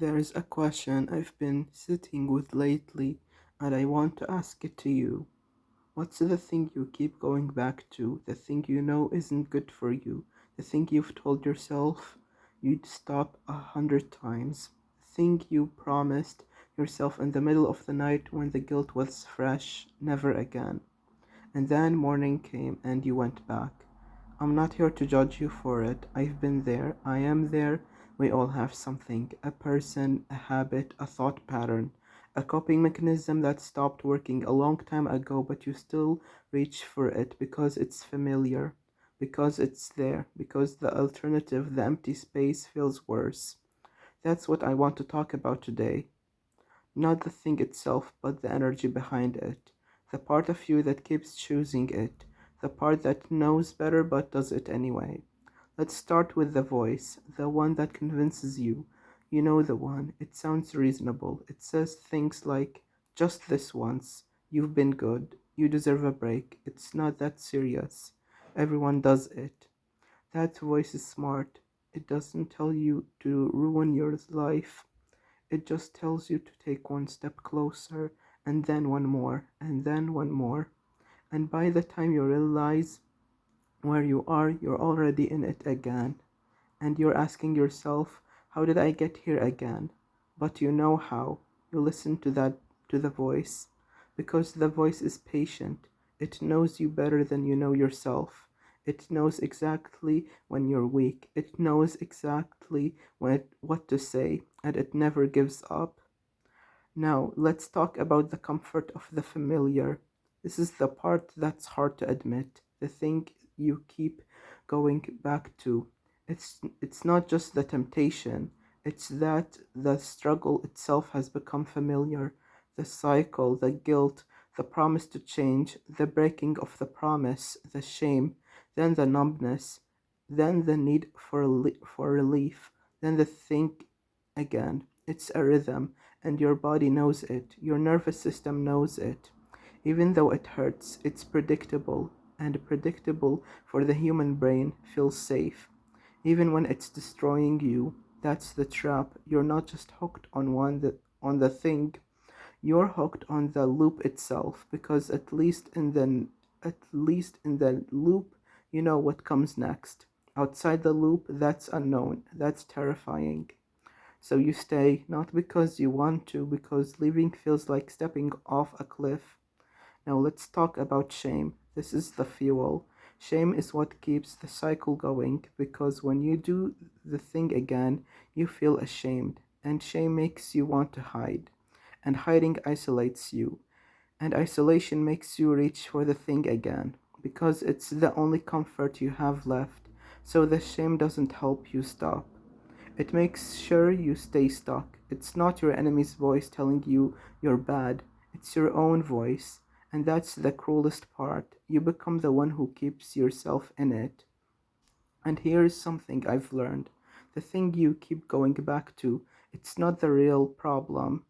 There is a question I've been sitting with lately, and I want to ask it to you. What's the thing you keep going back to? The thing you know isn't good for you? The thing you've told yourself you'd stop 100 times? The thing you promised yourself in the middle of the night when the guilt was fresh? Never again. And then morning came and you went back. I'm not here to judge you for it. I've been there. I am there. We all have something, a person, a habit, a thought pattern, a coping mechanism that stopped working a long time ago, but you still reach for it because it's familiar, because it's there, because the alternative, the empty space, feels worse. That's what I want to talk about today. Not the thing itself, but the energy behind it. The part of you that keeps choosing it. The part that knows better but does it anyway. Let's start with the voice, the one that convinces you. You know the one. It sounds reasonable. It says things like, just this once. You've been good. You deserve a break. It's not that serious. Everyone does it. That voice is smart. It doesn't tell you to ruin your life. It just tells you to take one step closer, and then one more, and then one more. And by the time you realize where you are, you're already in it again. And you're asking yourself, how did I get here again? But you know how. You listen to the voice. Because the voice is patient. It knows you better than you know yourself. It knows exactly when you're weak. It knows exactly what to say, and it never gives up. Now, let's talk about the comfort of the familiar. This is the part that's hard to admit, the thing you keep going back to. It's not just the temptation, it's that the struggle itself has become familiar. The cycle, the guilt, the promise to change, the breaking of the promise, the shame, then the numbness, then the need for relief, then the think again. It's a rhythm, and your body knows it, your nervous system knows it. Even though it hurts, it's predictable, and predictable for the human brain feels safe. Even when it's destroying you, that's the trap. You're not just hooked on the thing, you're hooked on the loop itself, because at least in the loop you know what comes next. Outside the loop, that's unknown, that's terrifying. So you stay, not because you want to, because leaving feels like stepping off a cliff. Now let's talk about shame. This is the fuel. Shame is what keeps the cycle going, because when you do the thing again, you feel ashamed, and shame makes you want to hide, and hiding isolates you, and isolation makes you reach for the thing again, because it's the only comfort you have left. So the shame doesn't help you stop. It makes sure you stay stuck. It's not your enemy's voice telling you you're bad, it's your own voice. And that's the cruelest part. You become the one who keeps yourself in it. And here's something I've learned. The thing you keep going back to, it's not the real problem,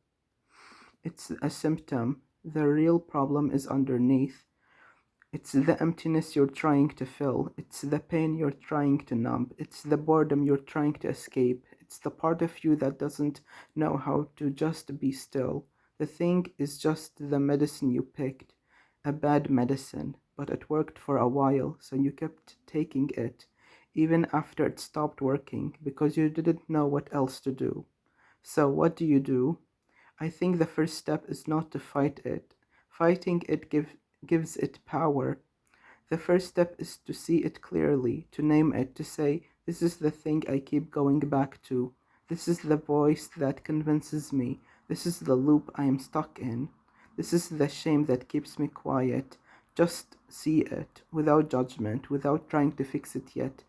it's a symptom. The real problem is underneath. It's the emptiness you're trying to fill. It's the pain you're trying to numb. It's the boredom you're trying to escape. It's the part of you that doesn't know how to just be still. The thing is just the medicine you picked. A bad medicine, but it worked for a while, so you kept taking it, even after it stopped working, because you didn't know what else to do. So, what do you do? I think the first step is not to fight it. Fighting it gives it power. The first step is to see it clearly, to name it, to say, this is the thing I keep going back to. This is the voice that convinces me. This is the loop I am stuck in. This is the shame that keeps me quiet. Just see it, without judgment, without trying to fix it yet,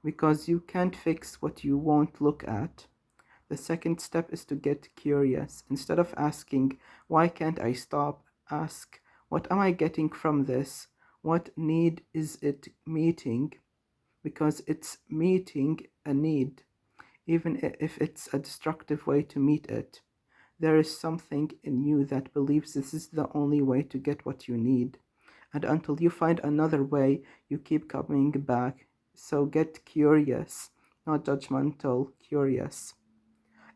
because you can't fix what you won't look at. The second step is to get curious. Instead of asking, why can't I stop? Ask, what am I getting from this? What need is it meeting? Because it's meeting a need, even if it's a destructive way to meet it. There is something in you that believes this is the only way to get what you need. And until you find another way, you keep coming back. So get curious, not judgmental, curious.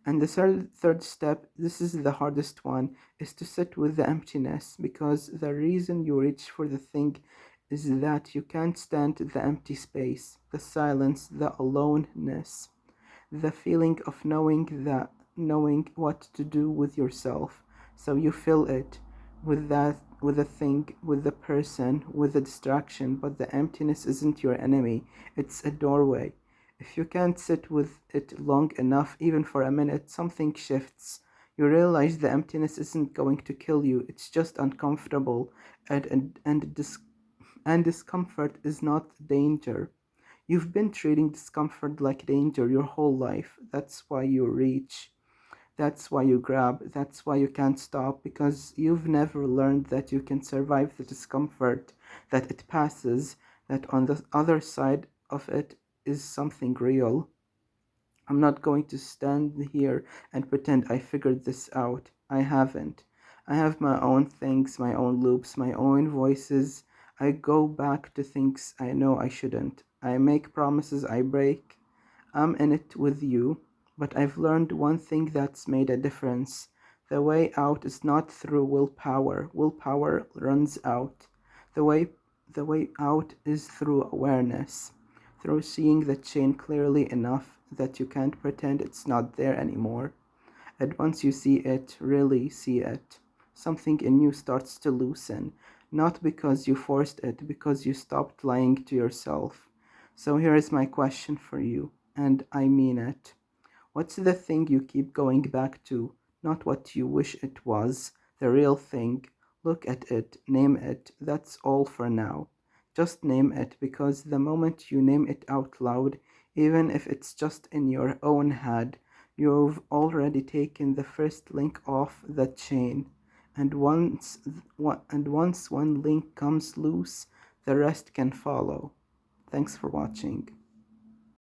And the third step, this is the hardest one, is to sit with the emptiness, because the reason you reach for the thing is that you can't stand the empty space, the silence, the aloneness, the feeling of knowing what to do with yourself. So you fill it with the thing, with the person, with the distraction, but the emptiness isn't your enemy, it's a doorway. If you can't sit with it long enough, even for a minute, something shifts. You realize the emptiness isn't going to kill you, it's just uncomfortable, and discomfort is not danger. You've been treating discomfort like danger your whole life. That's why you reach. That's why you grab. That's why you can't stop, because you've never learned that you can survive the discomfort, that it passes, that on the other side of it is something real. I'm not going to stand here and pretend I figured this out. I haven't. I have my own things, my own loops, my own voices. I go back to things I know I shouldn't. I make promises I break. I'm in it with you, but I've learned one thing that's made a difference. The way out is not through willpower. Willpower runs out. The way the way out is through awareness, through seeing the chain clearly enough that you can't pretend it's not there anymore. And once you see it, really see it, something in you starts to loosen, not because you forced it, because you stopped lying to yourself. So here is my question for you, and I mean it. What's the thing you keep going back to? Not what you wish it was, the real thing. Look at it, name it, that's all for now. Just name it, because the moment you name it out loud, even if it's just in your own head, you've already taken the first link off the chain. And once one link comes loose, the rest can follow. Thanks for watching.